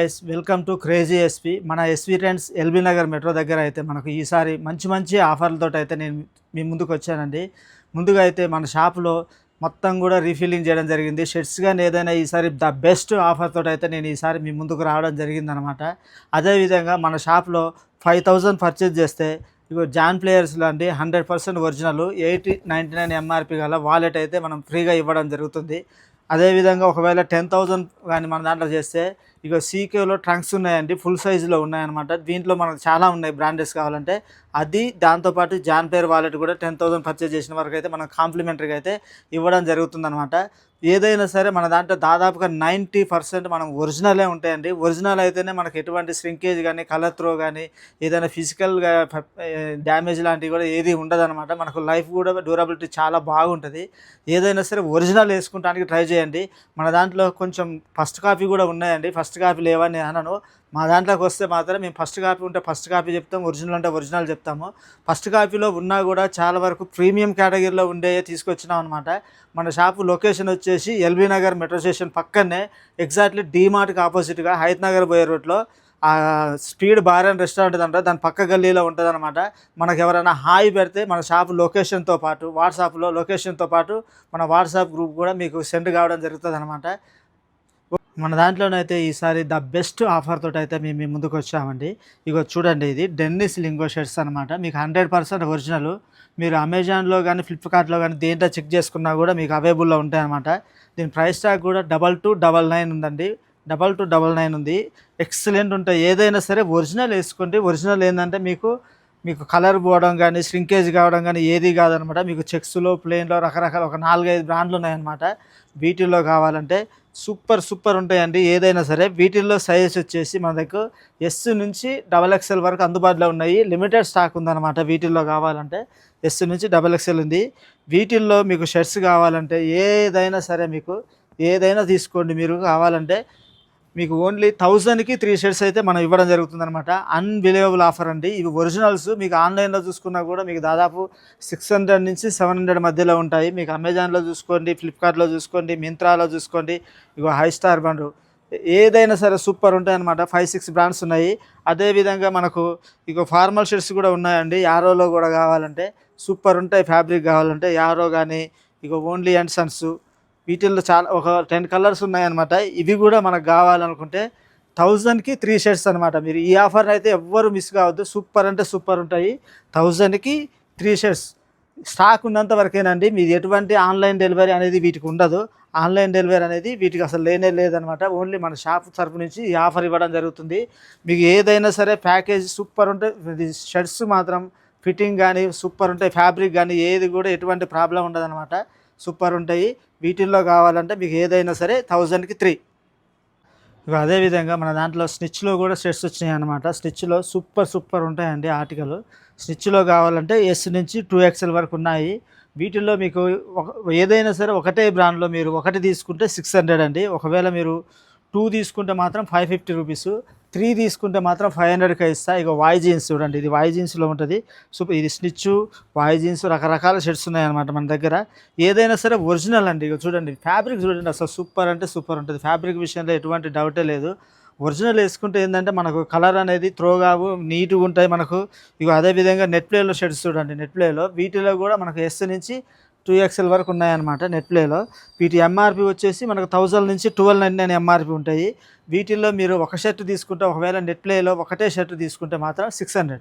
Guys welcome to crazy SP. మన SP trends LB Nagar metro దగ్గర అయితే మనకు ఈసారి మంచి మంచి ఆఫర్లతో అయితే నేను మీ ముందుకు వచ్చానండి. ముందుగా అయితే మన షాప్లో మొత్తం కూడా రీఫిల్లింగ్ చేయడం జరిగింది. షర్ట్స్ కానీ ఏదైనా ఈసారి ద బెస్ట్ ఆఫర్ తోటి అయితే నేను ఈసారి మీ ముందుకు రావడం జరిగిందనమాట. అదేవిధంగా మన షాప్లో 5000 పర్చేజ్ చేస్తే ఇగో జాన్ ప్లేయర్స్లో అండి 100% ఒరిజినల్ 899 ఎంఆర్పి గల వాలెట్ అయితే మనం ఫ్రీగా ఇవ్వడం జరుగుతుంది. అదేవిధంగా ఒకవేళ 10,000 కానీ మన దాంట్లో చేస్తే ఇక సీకేలో ట్రంక్స్ ఉన్నాయండి, ఫుల్ సైజులో ఉన్నాయన్నమాట. దీంట్లో మనకు చాలా ఉన్నాయి బ్రాండెస్ కావాలంటే. అది దాంతోపాటు జాన్ పేర్ వాలెట్ కూడా 10,000 పర్చేజ్ చేసిన వరకు అయితే మనం కాంప్లిమెంటరీగా అయితే ఇవ్వడం జరుగుతుందన్నమాట. ఏదైనా సరే మన దాంట్లో దాదాపుగా 90% మనం ఒరిజినలే ఉంటాయండి. ఒరిజినల్ అయితేనే మనకు ఎటువంటి శ్రింకేజ్ కానీ కలర్ త్రో కానీ ఏదైనా ఫిజికల్గా డ్యామేజ్ లాంటివి కూడా ఏది ఉండదన్నమాట. మనకు లైఫ్ కూడా డ్యూరబిలిటీ చాలా బాగుంటుంది. ఏదైనా సరే ఒరిజినల్ వేసుకుంటానికి ట్రై చేయండి. మన దాంట్లో కొంచెం ఫస్ట్ కాపీ కూడా ఉన్నాయండి. ఫస్ట్ కాపీ లేవని అనను, మా దాంట్లోకి వస్తే మాత్రం మేము ఫస్ట్ కాపీ ఉంటే ఫస్ట్ కాపీ చెప్తాం, ఒరిజినల్ అంటే ఒరిజినల్ చెప్తాము. ఫస్ట్ కాపీలో ఉన్నా కూడా చాలా వరకు ప్రీమియం కేటగిరీలో ఉండే తీసుకొచ్చినాం అనమాట. మన షాపు లొకేషన్ వచ్చేసి ఎల్బీ నగర్ మెట్రో స్టేషన్ పక్కనే ఎగ్జాక్ట్లీ డీమార్ట్కి ఆపోజిట్గా హైత్ నగర్ పోయే రోడ్లో స్పీడ్ బార్ అండ్ రెస్టారెంట్ అంటారు, దాని పక్క గల్లీలో ఉంటుంది అనమాట. మనకు ఎవరైనా హాయ్ పెడితే మన షాపు లొకేషన్తో పాటు వాట్సాప్లో లొకేషన్తో పాటు మన వాట్సాప్ గ్రూప్ కూడా మీకు సెండ్ కావడం జరుగుతుంది అనమాట. మన దాంట్లోనైతే ఈసారి ద బెస్ట్ ఆఫర్ తోటి అయితే మేము మీ ముందుకు వచ్చామండి. ఇగో చూడండి, ఇది డెన్నిస్ లింగో షర్ట్స్ అనమాట. మీకు 100% ఒరిజినల్. మీరు అమెజాన్లో కానీ ఫ్లిప్కార్ట్లో కానీ దేంట్లో చెక్ చేసుకున్నా కూడా మీకు అవైలబుల్లో ఉంటాయి అనమాట. దీని ప్రైస్ ట్యాగ్ కూడా 2299 ఉందండి. 2299 ఉంది. ఎక్సలెంట్ ఉంటాయి. ఏదైనా సరే ఒరిజినల్ వేసుకోండి. ఒరిజినల్ ఏంటంటే మీకు మీకు కలర్ పోవడం కానీ శ్రింకేజ్ కావడం కానీ ఏది కాదనమాట. మీకు చెక్స్లో ప్లెయిన్లో రకరకాల ఒక 4-5 బ్రాండ్లు ఉన్నాయన్నమాట. వీటిల్లో కావాలంటే సూపర్ ఉంటాయండి. ఏదైనా సరే వీటిల్లో సైజ్ వచ్చేసి మన దగ్గర ఎస్ నుంచి XXL వరకు అందుబాటులో ఉన్నాయి. లిమిటెడ్ స్టాక్ ఉందన్నమాట. వీటిల్లో కావాలంటే ఎస్ నుంచి XXL ఉంది. వీటిల్లో మీకు షర్ట్స్ కావాలంటే ఏదైనా సరే మీకు ఏదైనా తీసుకోండి. మీరు కావాలంటే మీకు ఓన్లీ 1000కి 3 షర్ట్స్ అయితే మనం ఇవ్వడం జరుగుతుందన్నమాట. అన్బిలీవబుల్ ఆఫర్ అండి. ఇవి ఒరిజినల్స్. మీకు ఆన్లైన్లో చూసుకున్నా కూడా మీకు దాదాపు 600 నుంచి 700 మధ్యలో ఉంటాయి. మీకు అమెజాన్లో చూసుకోండి, ఫ్లిప్కార్ట్లో చూసుకోండి, మింత్రాలో చూసుకోండి. ఇగో హై స్టార్ బ్రాండ్ ఏదైనా సరే సూపర్ ఉంటాయి అనమాట. 5-6 బ్రాండ్స్ ఉన్నాయి. అదేవిధంగా మనకు ఇక ఫార్మల్ షర్ట్స్ కూడా ఉన్నాయండి. యారోలో కూడా కావాలంటే సూపర్ ఉంటాయి. ఫ్యాబ్రిక్ కావాలంటే యారో కానీ ఇక ఓన్లీ అండ్ సన్స్ వీటిల్లో చాలా ఒక 10 కలర్స్ ఉన్నాయన్నమాట. ఇవి కూడా మనకు కావాలనుకుంటే 1000కి 3 షర్ట్స్ అనమాట. మీరు ఈ ఆఫర్ అయితే ఎవ్వరు మిస్ కావద్దు. సూపర్ అంటే సూపర్ ఉంటాయి. 1000కి 3 షర్ట్స్ స్టాక్ ఉన్నంత వరకేనండి. మీది ఎటువంటి ఆన్లైన్ డెలివరీ అనేది వీటికి ఉండదు. ఆన్లైన్ డెలివరీ అనేది వీటికి అసలు లేనే లేదనమాట. ఓన్లీ మన షాప్ తరపు నుంచి ఈ ఆఫర్ ఇవ్వడం జరుగుతుంది. మీకు ఏదైనా సరే ప్యాకేజ్ సూపర్ ఉంటాయి. షర్ట్స్ మాత్రం ఫిట్టింగ్ కానీ సూపర్ ఉంటాయి. ఫ్యాబ్రిక్ కానీ ఏది కూడా ఎటువంటి ప్రాబ్లం ఉండదన్నమాట. సూపర్ ఉంటాయి. వీటిల్లో కావాలంటే మీకు ఏదైనా సరే 1000కి 3. ఇక అదేవిధంగా మన దాంట్లో స్నిచ్లో కూడా షర్ట్స్ వచ్చినాయి అనమాట. స్నిచ్లో సూపర్ ఉంటాయండి ఆర్టికల్. స్నిచ్లో కావాలంటే ఎస్ నుంచి 2XL వరకు ఉన్నాయి. వీటిల్లో మీకు ఏదైనా సరే ఒకటే బ్రాండ్లో మీరు ఒకటి తీసుకుంటే 600 అండి. ఒకవేళ మీరు 2 తీసుకుంటే మాత్రం 550 రూపీస్, 3 తీసుకుంటే మాత్రం 500కి ఇస్తా. ఇక వాయ్ జీన్స్ చూడండి, ఇది వాయ్ జీన్స్లో ఉంటుంది. ఇది స్నిచ్ వాయ్ జీన్స్ రకరకాల షర్ట్స్ ఉన్నాయన్నమాట మన దగ్గర. ఏదైనా సరే ఒరిజినల్ అండి. ఇక చూడండి ఫ్యాబ్రిక్ చూడండి, అసలు సూపర్ అంటే సూపర్ ఉంటుంది. ఫ్యాబ్రిక్ విషయంలో ఎటువంటి డౌటే లేదు. ఒరిజినల్ వేసుకుంటే ఏంటంటే మనకు కలర్ అనేది త్రో కావు, నీట్గా ఉంటాయి మనకు. ఇక అదేవిధంగా నెట్ ప్లేలో షర్ట్స్ చూడండి. నెట్ ప్లేలో వీటిలో కూడా మనకు ఎస్ నుంచి 2XL వరకు ఉన్నాయన్నమాట. నెట్ ప్లేలో వీటి ఎంఆర్పి వచ్చేసి మనకు 1000 నుంచి 1299 ఎంఆర్పి ఉంటాయి. వీటిల్లో మీరు ఒక షర్ట్ తీసుకుంటే ఒకవేళ నెట్ ప్లేలో ఒకటే షర్ట్ తీసుకుంటే మాత్రం 600.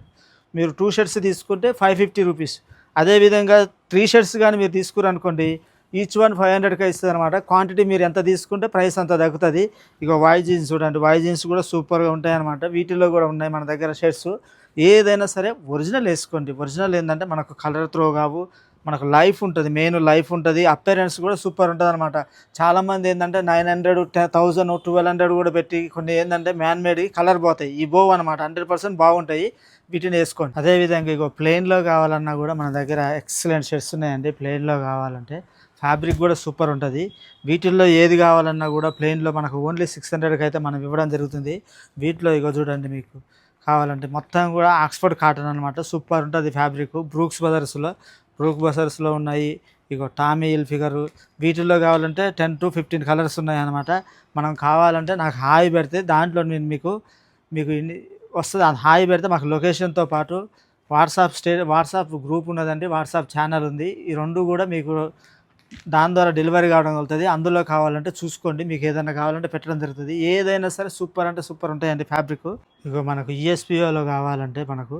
మీరు 2 షర్ట్స్ తీసుకుంటే 550 రూపీస్. అదేవిధంగా 3 షర్ట్స్ కానీ మీరు తీసుకురనుకోండి, ఈచ్ వన్ 500కి ఇస్తుంది అనమాట. క్వాంటిటీ మీరు ఎంత తీసుకుంటే ప్రైస్ అంత తగ్గుతుంది. ఇక వాయ్ జీన్స్ చూడండి, వాయ్ జీన్స్ కూడా సూపర్గా ఉంటాయి అనమాట. వీటిల్లో కూడా ఉన్నాయి మన దగ్గర షర్ట్స్. ఏదైనా సరే ఒరిజినల్ వేసుకోండి. ఒరిజినల్ ఏంటంటే మనకు కలర్ త్రో కావు, మనకు లైఫ్ ఉంటుంది. మెయిన్ లైఫ్ ఉంటుంది. అపేరెన్స్ కూడా సూపర్ ఉంటుంది అనమాట. చాలామంది ఏంటంటే 900, 1000, 1200 కూడా పెట్టి కొన్ని ఏంటంటే మ్యాన్ మేడ్ కలర్ పోతాయి. ఈ బోవ్ అనమాట. 100% బాగుంటాయి. వీటిని వేసుకోండి. అదేవిధంగా ఇగో ప్లెయిన్లో కావాలన్నా కూడా మన దగ్గర ఎక్సలెంట్ షర్ట్స్ ఉన్నాయండి. ప్లెయిన్లో కావాలంటే ఫ్యాబ్రిక్ కూడా సూపర్ ఉంటుంది. వీటిల్లో ఏది కావాలన్నా కూడా ప్లెయిన్లో మనకు ఓన్లీ 600కి అయితే మనం ఇవ్వడం జరుగుతుంది. వీటిలో ఇగో చూడండి, మీకు కావాలంటే మొత్తం కూడా ఆక్స్ఫర్డ్ కాటన్ అనమాట. సూపర్ ఉంటుంది ఫ్యాబ్రిక్. బ్రూక్స్ బ్రదర్స్లో ఉన్నాయి. ఇగో టామీ హిల్ ఫిగరు, వీటిల్లో కావాలంటే 10 to 15 కలర్స్ ఉన్నాయన్నమాట. మనం కావాలంటే నాకు హాయ్ పెడితే దాంట్లో నేను మీకు ఇన్ని వస్తుంది. అది హాయ్ పెడితే మాకు లొకేషన్తో పాటు వాట్సాప్ గ్రూప్ ఉన్నదండి, వాట్సాప్ ఛానల్ ఉంది. ఈ 2 కూడా మీకు దాని ద్వారా డెలివరీ కావడం అవుతుంది. అందులో కావాలంటే చూసుకోండి, మీకు ఏదైనా కావాలంటే పెట్టడం జరుగుతుంది. ఏదైనా సరే సూపర్ అంటే సూపర్ ఉంటాయండి ఫ్యాబ్రిక్. ఇగో మనకు ఈఎస్పిఓలో కావాలంటే మనకు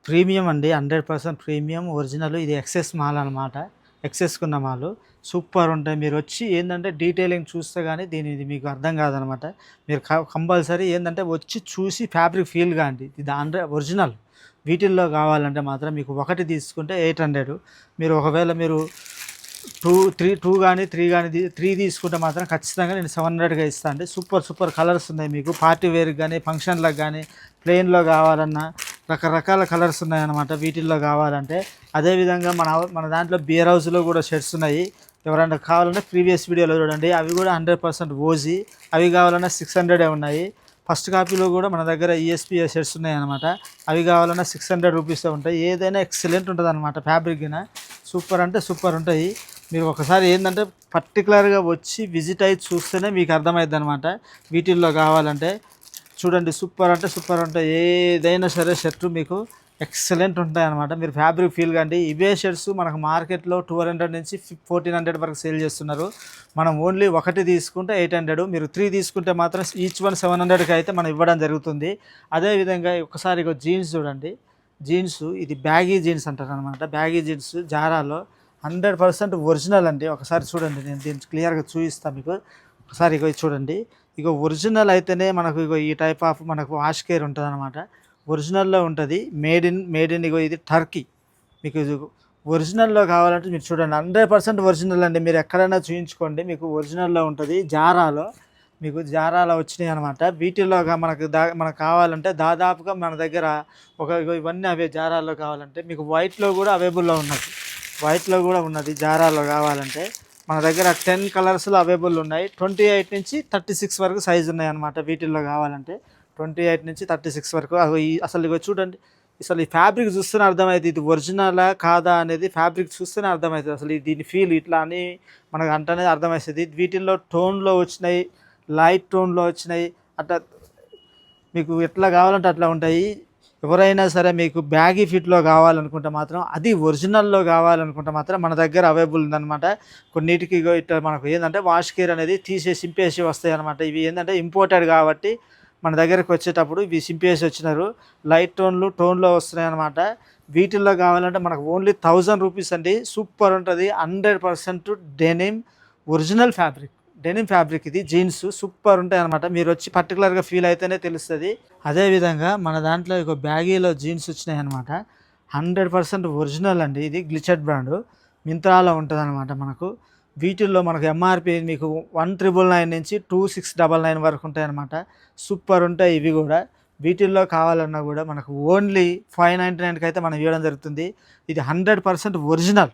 ప్రీమియం అండి, 100% ప్రీమియం ఒరిజినల్. ఇది ఎక్సెస్ మాల్ అనమాట, ఎక్సెస్కున్న మాల్ సూపర్ ఉంటాయి. మీరు వచ్చి ఏంటంటే డీటెయిలింగ్ చూస్తే కానీ ఇది మీకు అర్థం కాదనమాట. మీరు కంపల్సరీ ఏంటంటే వచ్చి చూసి ఫ్యాబ్రిక్ ఫీల్ కాండి, ఇది ఒరిజినల్. వీటిల్లో కావాలంటే మాత్రం మీకు ఒకటి తీసుకుంటే 800. మీరు ఒకవేళ మీరు 2 కానీ 3 కానీ 3 తీసుకుంటే మాత్రం ఖచ్చితంగా నేను 700గా ఇస్తాను అండి. సూపర్ కలర్స్ ఉన్నాయి. మీకు పార్టీ వేర్కి కానీ ఫంక్షన్లకు కానీ ప్లెయిన్లో కావాలన్నా రకరకాల కలర్స్ ఉన్నాయన్నమాట వీటిల్లో కావాలంటే. అదేవిధంగా మన దాంట్లో బియర్ హౌస్లో కూడా షర్ట్స్ ఉన్నాయి. ఎవరైనా కావాలంటే ప్రీవియస్ వీడియోలో చూడండి, అవి కూడా 100% ఓజీ. అవి కావాలన్నా 600 ఉన్నాయి. ఫస్ట్ కాపీలో కూడా మన దగ్గర ఈఎస్పిఏ షర్ట్స్ ఉన్నాయి అనమాట. అవి కావాలన్నా 600 రూపీస్తో ఉంటాయి. ఏదైనా ఎక్సలెంట్ ఉంటుంది అనమాట ఫ్యాబ్రిక్ గిన. సూపర్ అంటే సూపర్ ఉంటాయి. మీరు ఒకసారి ఏంటంటే పర్టికులర్గా వచ్చి విజిట్ అయ్యి చూస్తేనే మీకు అర్థమైద్ది అనమాట. వీటిల్లో కావాలంటే చూడండి, సూపర్ అంటే సూపర్ ఉంటాయి. ఏదైనా సరే షర్టు మీకు ఎక్సలెంట్ ఉంటాయి అనమాట. మీరు ఫ్యాబ్రిక్ ఫీల్ కండి. ఇవే షర్ట్స్ మనకు మార్కెట్లో 1200 నుంచి 1400 వరకు సేల్ చేస్తున్నారు. మనం ఓన్లీ ఒకటి తీసుకుంటే 800, మీరు 3 తీసుకుంటే మాత్రం ఈచ్ వన్ 700కి అయితే మనం ఇవ్వడం జరుగుతుంది. అదేవిధంగా ఒకసారి జీన్స్ చూడండి, జీన్స్ ఇది బ్యాగీ జీన్స్ అంటారు అనమాట. బ్యాగీ జీన్స్ జారాలో 100% ఒరిజినల్ అండి. ఒకసారి చూడండి, నేను దీన్ని క్లియర్గా చూపిస్తాను మీకు. ఒకసారి చూడండి, ఒరిజినల్ అయితేనే మనకు ఈ టైప్ ఆఫ్ మనకు వాష్ కేర్ ఉంటుంది అనమాట. ఒరిజినల్లో ఉంటుంది. మేడ్ ఇన్ ఇది టర్కీ. మీకు ఒరిజినల్లో కావాలంటే మీరు చూడండి, 100% ఒరిజినల్ అండి. మీరు ఎక్కడైనా చూయించుకోండి, మీకు ఒరిజినల్లో ఉంటుంది. జారాలో వచ్చినాయి అనమాట. వీటిల్లో మనకు కావాలంటే దాదాపుగా మన దగ్గర ఇవన్నీ అవే జారాల్లో కావాలంటే మీకు వైట్లో కూడా అవైలబుల్లో ఉన్నది. జారాలో కావాలంటే మన దగ్గర 10 కలర్స్లో అవైలబుల్ ఉన్నాయి. 28 నుంచి 36 వరకు సైజు ఉన్నాయి అనమాట. వీటిల్లో కావాలంటే 28 నుంచి 36 వరకు. అసలు చూడండి, అసలు ఈ ఫ్యాబ్రిక్ చూస్తేనే అర్థమవుతుంది ఇది ఒరిజినలా కాదా అనేది. ఫ్యాబ్రిక్ చూస్తేనే అర్థమవుతుంది అసలు దీని ఫీల్ ఇట్లా అని మనకు అంటనే అర్థమవుతుంది. వీటిల్లో టోన్లో వచ్చినాయి, లైట్ టోన్లో వచ్చినాయి, అట్లా మీకు ఎట్లా కావాలంటే అట్లా ఉంటాయి. ఎవరైనా సరే మీకు బ్యాగీ ఫిట్లో కావాలనుకుంటే మాత్రం, అది ఒరిజినల్లో కావాలనుకుంటే మాత్రం మన దగ్గర అవైలబుల్ ఉందన్నమాట. కొన్నిటికి ఇట్లా మనకు ఏంటంటే వాష్ కేర్ అనేది సింపేసి వస్తాయి అనమాట. ఇవి ఏంటంటే ఇంపోర్టెడ్ కాబట్టి మన దగ్గరకు వచ్చేటప్పుడు ఇవి సింపేసి వచ్చినారు. లైట్ టోన్లో వస్తున్నాయి అనమాట. వీటిల్లో కావాలంటే మనకు ఓన్లీ 1000 రూపీస్ అండి. సూపర్ ఉంటుంది. 100% ఒరిజినల్ డెనిమ్ ఫ్యాబ్రిక్ ఇది. జీన్స్ సూపర్ ఉంటాయి అనమాట. మీరు వచ్చి పర్టికులర్గా ఫీల్ అయితేనే తెలుస్తుంది. అదేవిధంగా మన దాంట్లో బ్యాగీలో జీన్స్ వచ్చినాయి అనమాట. 100% ఒరిజినల్ అండి. ఇది గ్లిచర్డ్ బ్రాండ్, మింత్రాలో ఉంటుంది అనమాట. మనకు వీటిల్లో మనకు ఎంఆర్పి మీకు 1999 నుంచి 2699 వరకు ఉంటాయి అనమాట. సూపర్ ఉంటాయి ఇవి కూడా. వీటిల్లో కావాలన్నా కూడా మనకు ఓన్లీ 599కి అయితే మనం ఇవ్వడం జరుగుతుంది. ఇది 100%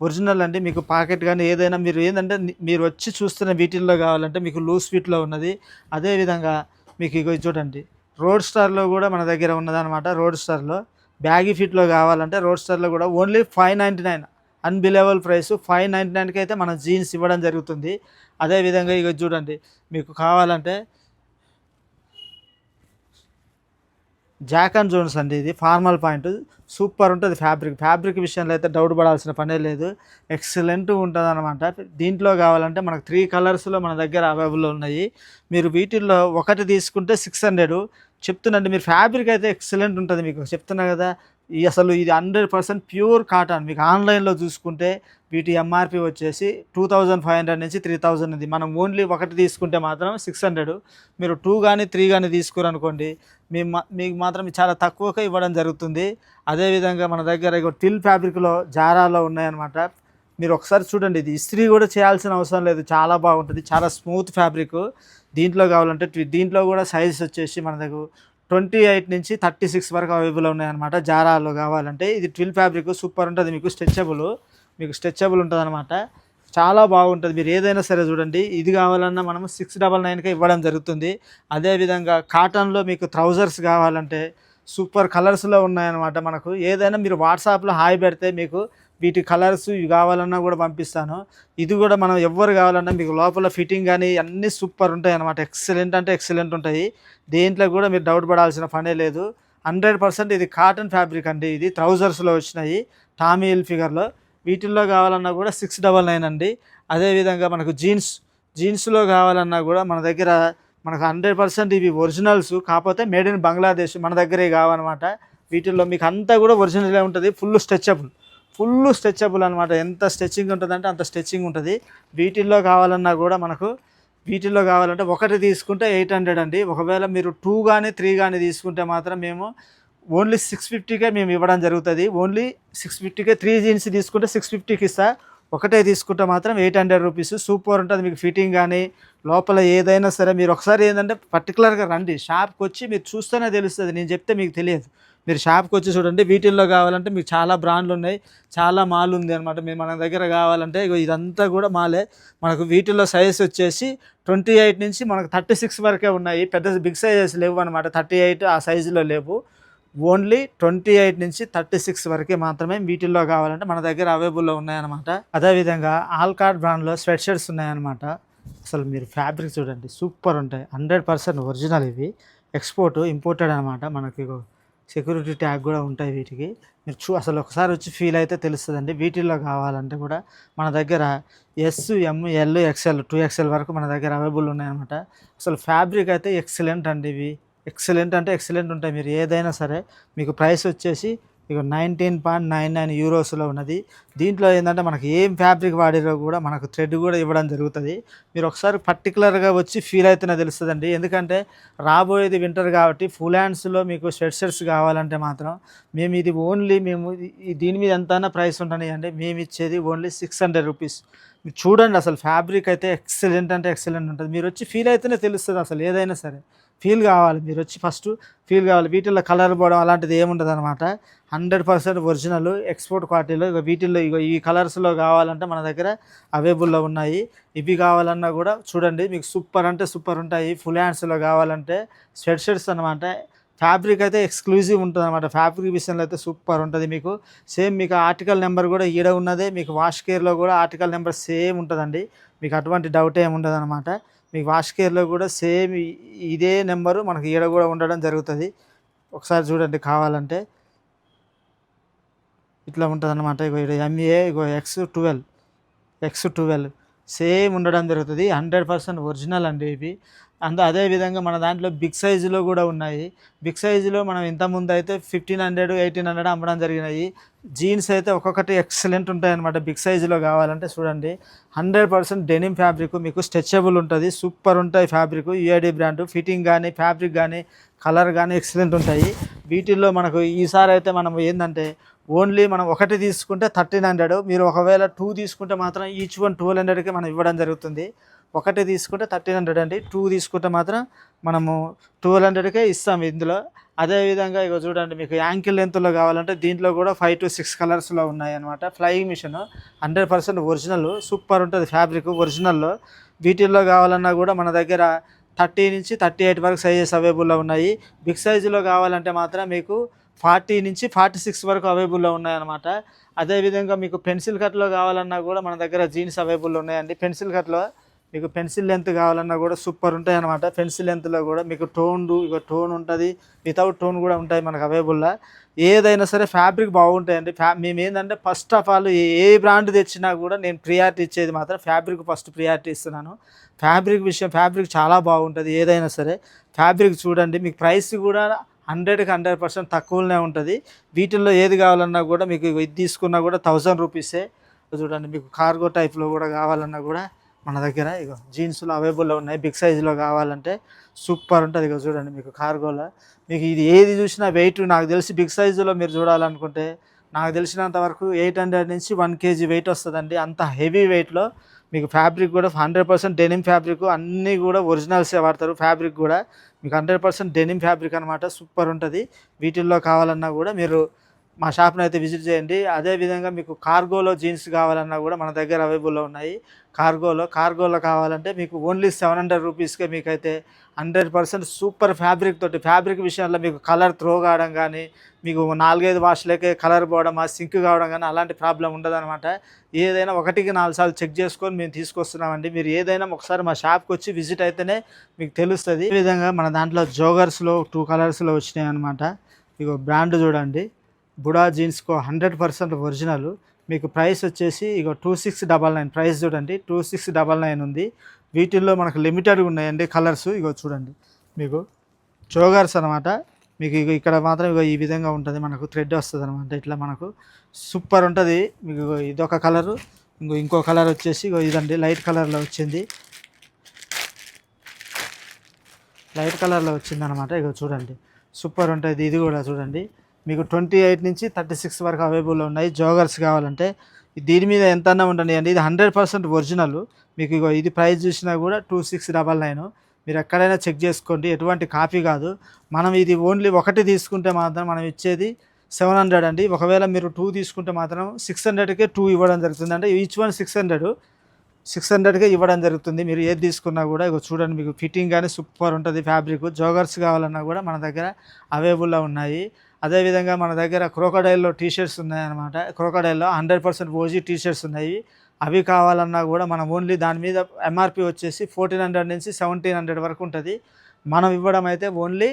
ఒరిజినల్ అండి. మీకు పాకెట్ కానీ ఏదైనా మీరు ఏంటంటే మీరు వచ్చి చూస్తున్న వీటిల్లో కావాలంటే మీకు లూజ్ ఫిట్లో ఉన్నది. అదేవిధంగా మీకు చూడండి, రోడ్ స్టార్లో కూడా మన దగ్గర ఉన్నదనమాట. రోడ్ స్టార్లో బ్యాగీ ఫిట్లో కావాలంటే రోడ్ స్టార్లో కూడా ఓన్లీ 599, అన్బిలీవబుల్ ప్రైస్. 599కి అయితే మనం జీన్స్ ఇవ్వడం జరుగుతుంది. అదేవిధంగా చూడండి, మీకు కావాలంటే జాక్ అండ్ జోన్స్ అండి. ఇది ఫార్మల్ పాయింట్, సూపర్ ఉంటుంది. ఫ్యాబ్రిక్ విషయంలో అయితే డౌట్ పడాల్సిన పనే లేదు. ఎక్సలెంట్ ఉంటుంది అనమాట. దీంట్లో కావాలంటే మనకు 3 కలర్స్లో మన దగ్గర అవైలబుల్ ఉన్నాయి. మీరు వీటిల్లో ఒకటి తీసుకుంటే 600 చెప్తున్నాండి. మీరు ఫ్యాబ్రిక్ అయితే ఎక్సలెంట్ ఉంటుంది. మీకు చెప్తున్నా కదా, అసలు ఇది 100% ప్యూర్ కాటన్. మీకు ఆన్లైన్లో చూసుకుంటే వీటి ఎంఆర్పి వచ్చేసి 2500 నుంచి 3000 ఉంది. మనం ఓన్లీ ఒకటి తీసుకుంటే మాత్రం 600. మీరు 2 కానీ 3 కానీ తీసుకురనుకోండి, మీకు మాత్రం చాలా తక్కువగా ఇవ్వడం జరుగుతుంది. అదేవిధంగా మన దగ్గర టిల్ ఫ్యాబ్రిక్లో జారాలో ఉన్నాయన్నమాట. మీరు ఒకసారి చూడండి, ఇది ఇస్త్రీ కూడా చేయాల్సిన అవసరం లేదు. చాలా బాగుంటుంది, చాలా స్మూత్ ఫ్యాబ్రిక్. దీంట్లో కావాలంటే దీంట్లో కూడా సైజెస్ వచ్చేసి మన దగ్గర 28 నుంచి 36 వరకు అవైలబుల్ ఉన్నాయన్నమాట. జారాలో కావాలంటే ఇది ట్విల్ ఫ్యాబ్రిక్ సూపర్ ఉంటుంది. మీకు స్ట్రెచబుల్ ఉంటుంది అనమాట. చాలా బాగుంటుంది. మీరు ఏదైనా సరే చూడండి, ఇది కావాలన్నా మనము 699కే ఇవ్వడం జరుగుతుంది. అదేవిధంగా కాటన్లో మీకు ట్రౌజర్స్ కావాలంటే సూపర్ కలర్స్లో ఉన్నాయన్నమాట. మనకు ఏదైనా మీరు వాట్సాప్లో హాయ్ పెడితే మీకు వీటి కలర్స్ ఇవి కావాలన్నా కూడా పంపిస్తాను. ఇది కూడా మనం ఎవ్వరు కావాలన్నా మీకు లోపల ఫిట్టింగ్ కానీ అన్నీ సూపర్ ఉంటాయి అన్నమాట. ఎక్సలెంట్ అంటే ఎక్సలెంట్ ఉంటాయి. దేంట్లో కూడా మీరు డౌట్ పడాల్సిన పనే లేదు. 100% ఇది కాటన్ ఫ్యాబ్రిక్ అండి. ఇది ట్రౌజర్స్లో వచ్చినాయి టామీ హిల్ఫిగర్లో. వీటిల్లో కావాలన్నా కూడా 699 అండి. అదేవిధంగా మనకు జీన్స్లో కావాలన్నా కూడా మన దగ్గర మనకు 100% ఇవి ఒరిజినల్స్, కాకపోతే మేడ్ ఇన్ బంగ్లాదేశ్ మన దగ్గరే కావన్నమాట. వీటిల్లో మీకు అంతా కూడా ఒరిజినలే ఉంటుంది. ఫుల్ స్ట్రెచబుల్ అనమాట. ఎంత స్ట్రెచ్చింగ్ ఉంటుందంటే అంత స్ట్రెచ్చింగ్ ఉంటుంది. వీటిల్లో కావాలన్నా కూడా వీటిల్లో కావాలంటే ఒకటి తీసుకుంటే 800 అండి. ఒకవేళ మీరు 2 కానీ 3 కానీ తీసుకుంటే మాత్రం మేము ఓన్లీ 650కే మేము ఇవ్వడం జరుగుతుంది. ఓన్లీ 650కే 3 జీన్స్ తీసుకుంటే 650కి ఇస్తా. ఒకటే తీసుకుంటే మాత్రం 800 రూపీస్. సూపర్ ఉంటుంది. మీకు ఫిట్టింగ్ కానీ లోపల ఏదైనా సరే మీరు ఒకసారి ఏంటంటే పర్టికులర్గా రండి షాప్కి వచ్చి మీరు చూస్తేనే తెలుస్తుంది. నేను చెప్తే మీకు తెలియదు. మీరు షాప్కి వచ్చి చూడండి. వీటిల్లో కావాలంటే మీకు చాలా బ్రాండ్లు ఉన్నాయి, చాలా మాల్ ఉంది అనమాట. మీరు మన దగ్గర కావాలంటే ఇదంతా కూడా మాలే. మనకు వీటిల్లో సైజ్ వచ్చేసి 28 నుంచి మనకు 36 వరకే ఉన్నాయి. పెద్ద బిగ్ సైజెస్ లేవు అనమాట. 38 ఆ సైజులో లేవు. ఓన్లీ 28 నుంచి 36 వరకే మాత్రమే వీటిల్లో కావాలంటే మన దగ్గర అవైలబుల్లో ఉన్నాయన్నమాట. అదేవిధంగా ఆల్కాట్ బ్రాండ్లో స్వెట్ షర్ట్స్ ఉన్నాయన్నమాట. అసలు మీరు ఫ్యాబ్రిక్ చూడండి, సూపర్ ఉంటాయి. 100% ఒరిజినల్. ఇవి ఎక్స్పోర్ట్ ఇంపోర్టెడ్ అనమాట. మనకి సెక్యూరిటీ ట్యాగ్ కూడా ఉంటాయి వీటికి. మీరు అసలు ఒకసారి వచ్చి ఫీల్ అయితే తెలుస్తుందండి. వీటిల్లో కావాలంటే కూడా మన దగ్గర ఎస్, ఎం, ఎల్, ఎక్స్ఎల్ 2XL వరకు మన దగ్గర అవైలబుల్ ఉన్నాయన్నమాట. అసలు ఫ్యాబ్రిక్ అయితే ఎక్సలెంట్ అండి. ఇవి ఎక్సలెంట్ అంటే ఎక్సలెంట్ ఉంటాయి. మీరు ఏదైనా సరే మీకు ప్రైస్ వచ్చేసి 19.99 యూరోస్లో ఉన్నది. దీంట్లో ఏంటంటే మనకి ఏం ఫ్యాబ్రిక్ వాడిరో కూడా మనకు థ్రెడ్ కూడా ఇవ్వడం జరుగుతుంది. మీరు ఒకసారి పర్టికులర్గా వచ్చి ఫీల్ అయితేనే తెలుస్తుందండి. ఎందుకంటే రాబోయేది వింటర్ కాబట్టి ఫుల్ హ్యాండ్స్లో మీకు స్వెట్ షర్ట్స్ కావాలంటే మాత్రం మేము ఇది ఓన్లీ దీని మీద ఎంతైనా ప్రైస్ ఉంటాయండి. మేము ఇచ్చేది ఓన్లీ 600 రూపీస్. మీరు చూడండి అసలు ఫ్యాబ్రిక్ అయితే ఎక్సలెంట్ అంటే ఎక్సలెంట్ ఉంటుంది. మీరు వచ్చి ఫీల్ అయితేనే తెలుస్తుంది. అసలు ఏదైనా సరే ఫీల్ కావాలి. మీరు వచ్చి ఫస్ట్ ఫీల్ కావాలి. వీటిల్లో కలర్ పోవడం అలాంటిది ఏముండదు అనమాట. 100% ఒరిజినల్ ఎక్స్పోర్ట్ క్వాలిటీలో. వీటిల్లో ఈ కలర్స్లో కావాలంటే మన దగ్గర అవైలబుల్లో ఉన్నాయి. ఇవి కావాలన్నా కూడా చూడండి మీకు సూపర్ అంటే సూపర్ ఉంటాయి. ఫుల్ హ్యాండ్స్లో కావాలంటే స్వెట్ షర్ట్స్ అనమాట. ఫ్యాబ్రిక్ అయితే ఎక్స్క్లూజివ్ ఉంటుంది అనమాట. ఫ్యాబ్రిక్ విషయంలో అయితే సూపర్ ఉంటుంది. మీకు సేమ్ మీకు ఆర్టికల్ నెంబర్ కూడా ఈడ ఉన్నదే. మీకు వాష్ కేర్లో కూడా ఆర్టికల్ నెంబర్ సేమ్ ఉంటుందండి. మీకు అటువంటి డౌట్ ఏమి ఉండదు అనమాట. మీకు వాష్ కేర్లో కూడా సేమ్ ఇదే నెంబరు మనకి ఈడ కూడా ఉండడం జరుగుతుంది. ఒకసారి చూడండి కావాలంటే ఇట్లా ఉంటుంది అనమాట. MA X12 సేమ్ ఉండడం జరుగుతుంది. 100% ఒరిజినల్ అండి ఇవి. అదేవిధంగా మన దాంట్లో బిగ్ సైజులో కూడా ఉన్నాయి. బిగ్ సైజులో మనం ఇంతకుముందు అయితే 1500, 1800 అమ్మడం జరిగినాయి. జీన్స్ అయితే ఒక్కొక్కటి ఎక్సలెంట్ ఉంటాయి అనమాట. బిగ్ సైజులో కావాలంటే చూడండి 100% డెనిమ్ ఫ్యాబ్రిక్. మీకు స్ట్రెచబుల్ ఉంటుంది. సూపర్ ఉంటాయి ఫ్యాబ్రిక్. UID brand. ఫిట్టింగ్ కానీ ఫ్యాబ్రిక్ కానీ కలర్ కానీ ఎక్సలెంట్ ఉంటాయి. వీటిల్లో మనకు ఈసారి అయితే మనం ఏంటంటే ఓన్లీ మనం ఒకటి తీసుకుంటే 1300. మీరు ఒకవేళ 2 తీసుకుంటే మాత్రం ఈచ్ వన్ 1200కి మనం ఇవ్వడం జరుగుతుంది. ఒకటి తీసుకుంటే 1300 అండి. 2 తీసుకుంటే మాత్రం మనము 1200కే ఇస్తాం ఇందులో. అదేవిధంగా చూడండి మీకు యాంకిల్ లెంత్లో కావాలంటే దీంట్లో కూడా 5 to 6 కలర్స్లో ఉన్నాయి అనమాట. Flying Machine 100% original. సూపర్ ఉంటుంది ఫ్యాబ్రిక్ ఒరిజినల్లో. వీటిల్లో కావాలన్నా కూడా మన దగ్గర 30 నుంచి 38 వరకు సైజెస్ అవైలబుల్లో ఉన్నాయి. బిగ్ సైజులో కావాలంటే మాత్రం మీకు 40 నుంచి 46 వరకు అవైలబుల్లో ఉన్నాయన్నమాట. అదేవిధంగా మీకు పెన్సిల్ కట్లో కావాలన్నా కూడా మన దగ్గర జీన్స్ అవైలబుల్లో ఉన్నాయండి. పెన్సిల్ కట్లో మీకు పెన్సిల్ లెంత్ కావాలన్నా కూడా సూపర్ ఉంటాయి అన్నమాట. పెన్సిల్ లెంత్లో కూడా మీకు టోన్ ఉంటుంది, వితౌట్ టోన్ కూడా ఉంటాయి మనకు అవైలబుల్లో. ఏదైనా సరే ఫ్యాబ్రిక్ బాగుంటాయండి. మేము ఏంటంటే first of all A brand తెచ్చినా కూడా నేను ప్రియారిటీ ఇచ్చేది మాత్రం ఫ్యాబ్రిక్ ఫస్ట్ ప్రియారిటీ ఇస్తున్నాను. ఫ్యాబ్రిక్ చాలా బాగుంటుంది. ఏదైనా సరే ఫ్యాబ్రిక్ చూడండి. మీకు ప్రైస్ కూడా 100కి 100% తక్కువనే ఉంటుంది. వీటిల్లో ఏది కావాలన్నా కూడా మీకు ఇది తీసుకున్నా కూడా 1000 రూపీసే. చూడండి మీకు కార్గో టైప్లో కూడా కావాలన్నా కూడా మన దగ్గర జీన్స్లో అవైలబుల్లో ఉన్నాయి. బిగ్ సైజులో కావాలంటే సూపర్ ఉంటుంది. చూడండి మీకు కార్గోలో మీకు ఇది ఏది చూసినా వెయిట్ నాకు తెలిసి బిగ్ సైజులో మీరు చూడాలనుకుంటే నాకు తెలిసినంత వరకు 800 నుంచి 1 kg వెయిట్ వస్తుందండి. అంత హెవీ వెయిట్లో మీకు ఫ్యాబ్రిక్ కూడా 100% డెనిమ్ ఫ్యాబ్రిక్. అన్నీ కూడా ఒరిజినల్సే వాడతారు. ఫ్యాబ్రిక్ కూడా మీకు 100% డెనిమ్ ఫ్యాబ్రిక్ అనమాట. సూపర్ ఉంటుంది. వీటిల్లో కావాలన్నా కూడా మీరు మా షాప్‌ని అయితే విజిట్ చేయండి. అదేవిధంగా మీకు కార్గోలో జీన్స్ కావాలన్నా కూడా మన దగ్గర అవైలబుల్‌లో ఉన్నాయి. కార్గోలో కావాలంటే మీకు ఓన్లీ 700 రూపీస్‌కే మీకైతే 100% సూపర్ ఫ్యాబ్రిక్ తోటి, ఫ్యాబ్రిక్ విషయంలో మీకు కలర్ త్రో కావడం గానీ, మీకు 4, 5 వాష్‌లకే కలర్ పోవడం, సింక్ కావడం గానీ అలాంటి ప్రాబ్లమ్ ఉండదనమాట. ఏదైనా ఒకటికి 4 సార్లు చెక్ చేసుకొని మేము తీసుకొస్తున్నామండి. మీరు ఏదైనా ఒకసారి మా షాప్‌కొచ్చి విజిట్ అయితేనే మీకు తెలుస్తది. ఈ విధంగా మన దాంట్లో జోగర్స్‌లో 2 కలర్స్‌లో వచ్చినాయన్నమాట. ఇగో బ్రాండ్ చూడండి. బుడా జీన్స్‌కో 100% ఒరిజినల్. మీకు ప్రైస్ వచ్చేసి ఇగో 2699 ప్రైస్ చూడండి. 2699 ఉంది. వీటిల్లో మనకు లిమిటెడ్‌గా ఉన్నాయండి కలర్స్. ఇగో చూడండి. మీకు జోగర్స్ అనమాట. మీకు ఇగో ఇక్కడ మాత్రం ఇగో ఈ విధంగా ఉంటది. మనకు థ్రెడ్ వస్తదనమాట. ఇట్లా మనకు సూపర్ ఉంటది. మీకు ఇగో ఇదొక కలరు. ఇంకో కలర్ వచ్చేసి ఇగో ఇదండి లైట్ కలర్‌లో వచ్చింది. లైట్ కలర్‌లో వచ్చిందనమాట. ఇగో చూడండి. సూపర్ ఉంటది. ఇది కూడా చూడండి. మీకు 28 నుంచి 36 వరకు అవైలబుల్‌లో ఉన్నాయి. జోగర్స్ కావాలంటే దీని మీద ఎంతన్నా ఉండనియండి. ఇది 100% ఒరిజినల్. మీకు ఇగో ఇది ప్రైస్ చూసినా కూడా 2699. మీరు ఎక్కడైనా చెక్ చేసుకోండి. ఎటువంటి కాపీ కాదు. మనం ఇది ఓన్లీ ఒకటి తీసుకుంటే మాత్రం మనం ఇచ్చేది 700 అండి. ఒకవేళ మీరు 2 తీసుకుంటే మాత్రం 600కే 2 ఇవ్వడం జరుగుతుంది. అంటే ఈచ్ వన్ 600కే ఇవ్వడం జరుగుతుంది. మీరు ఏది తీసుకున్నా కూడా ఇగో చూడండి. మీకు ఫిట్టింగ్ గానీ సూపర్ ఉంటది ఫ్యాబ్రిక్. జోగర్స్ కావాలన్నా కూడా మన దగ్గర అవైలబుల్‌లో ఉన్నాయి. అదేవిధంగా మన దగ్గర క్రోకోడైల్‌లో టీ షర్ట్స్ ఉన్నాయన్నమాట. క్రోకోడైల్‌లో 100% ఓజీ టీ షర్ట్స్ ఉన్నాయి. అవి కావాలన్నా కూడా మనం ఓన్లీ దాని మీద ఎంఆర్‌పీ వచ్చేసి 1400 నుంచి 1700 వరకు ఉంటది. మనం ఇవ్వడం అయితే ఓన్లీ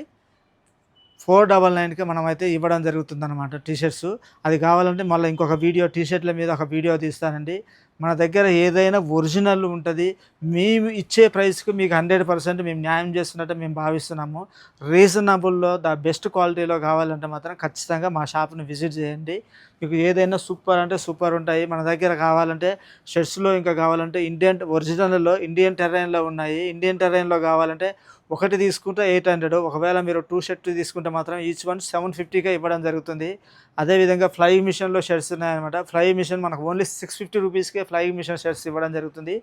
499కే మనమైతే ఇవ్వడం జరుగుతుందనమాట టీ షర్ట్స్. అది కావాలంటే మళ్ళీ ఇంకొక వీడియో టీ షర్ట్ల మీద ఒక వీడియో తీస్తానండి. మన దగ్గర ఏదైనా ఒరిజినల్ ఉంటది. మేము ఇచ్చే ప్రైస్‌కి మీకు 100% మేము న్యాయం చేస్తున్నట్టు మేము భావిస్తున్నాము. రీజనబుల్‌లో బెస్ట్ క్వాలిటీలో కావాలంటే మాత్రం ఖచ్చితంగా మా షాప్‌ని విజిట్ చేయండి. మీకు ఏదైనా సూపర్ అంటే సూపర్ ఉంటాయి. మన దగ్గర కావాలంటే షర్ట్స్‌లో ఇంకా కావాలంటే ఇండియన్ టెర్రైన్‌లో ఉన్నాయి. ఇండియన్ టెర్రైన్‌లో కావాలంటే ఒకటి తీసుకుంటే 800. ఒకవేళ మీరు 2 షర్ట్ తీసుకుంటే మాత్రం ఈచ్ వన్ 750కే ఇవ్వడం జరుగుతుంది. అదేవిధంగా ఫ్లయింగ్ మిషన్‌లో షర్ట్స్ ఉన్నాయన్నమాట. ఫ్లయింగ్ మిషన్ మనకు ఓన్లీ 650 రూపీస్‌కే ఫ్లయింగ్ మిషన్ షర్ట్స్ ఇవ్వడం జరుగుతుంది.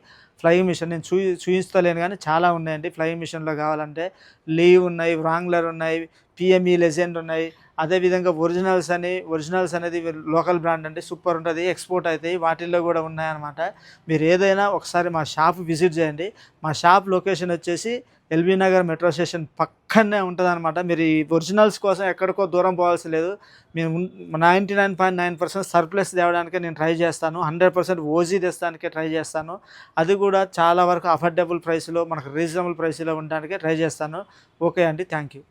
ఫ్లయింగ్ మిషన్ నేను చూయిస్తలేను కానీ చాలా ఉన్నాయండి ఫ్లయింగ్ మిషన్‌లో కావాలంటే. లీవ్ ఉన్నాయి, వ్రాంగ్లర్ ఉన్నాయి, పిఎంఈ లెజెండ్ ఉన్నాయి. అదేవిధంగా ఒరిజినల్స్ అనేది లోకల్ బ్రాండ్ అండి. సూపర్ ఉంటది. ఎక్స్‌పోర్ట్ అయితాయి. వాటిల్లో కూడా ఉన్నాయన్నమాట. మీరు ఏదైనా ఒకసారి మా షాప్ విజిట్ చేయండి. మా షాప్ లొకేషన్ వచ్చేసి ఎల్బీ నగర్ మెట్రో స్టేషన్ పక్కనే ఉంటదనమాట. మీరు ఈ ఒరిజినల్స్ కోసం ఎక్కడికో దూరం పోవాల్సి లేదు. మేము 99.9% సర్ప్లస్ తేవడానికే నేను ట్రై చేస్తాను. 100% ఓజీ తెస్తానికే ట్రై చేస్తాను. అది కూడా చాలా వరకు అఫోర్డబుల్ ప్రైస్‌లో మనకు రీజనబుల్ ప్రైస్‌లో ఉండడానికే ట్రై చేస్తాను. ఓకే అండి. Thank you.